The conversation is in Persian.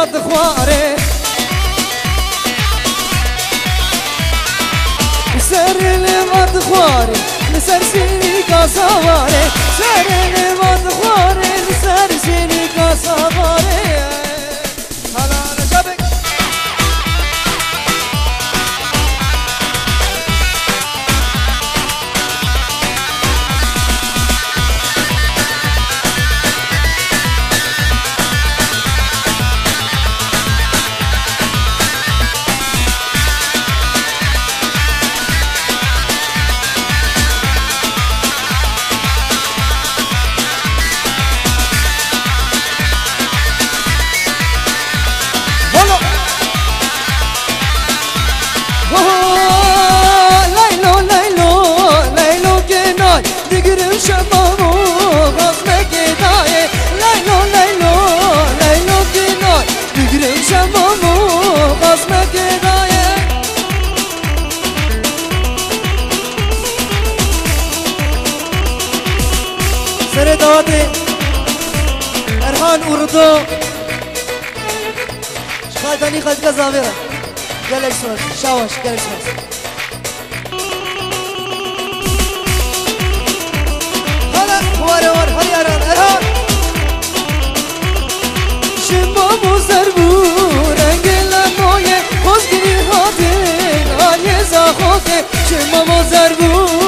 باد خواره سر باد خواره لسر سینی کاسواره سر باد خواره لسر سینی کاسواره حالا نشبک دگرم شمامو غزمه گدایه لیلو لیلو لیلو گنای دگرم شمامو غزمه گدایه سر داده ارهان اردو شخالتانی خد گزاویره گلک سوز شاوش گلک سوز وار هلی ارهان شمامو زربو رنگ لبای خوزگیری هاته آیه زاخوته شمامو زربو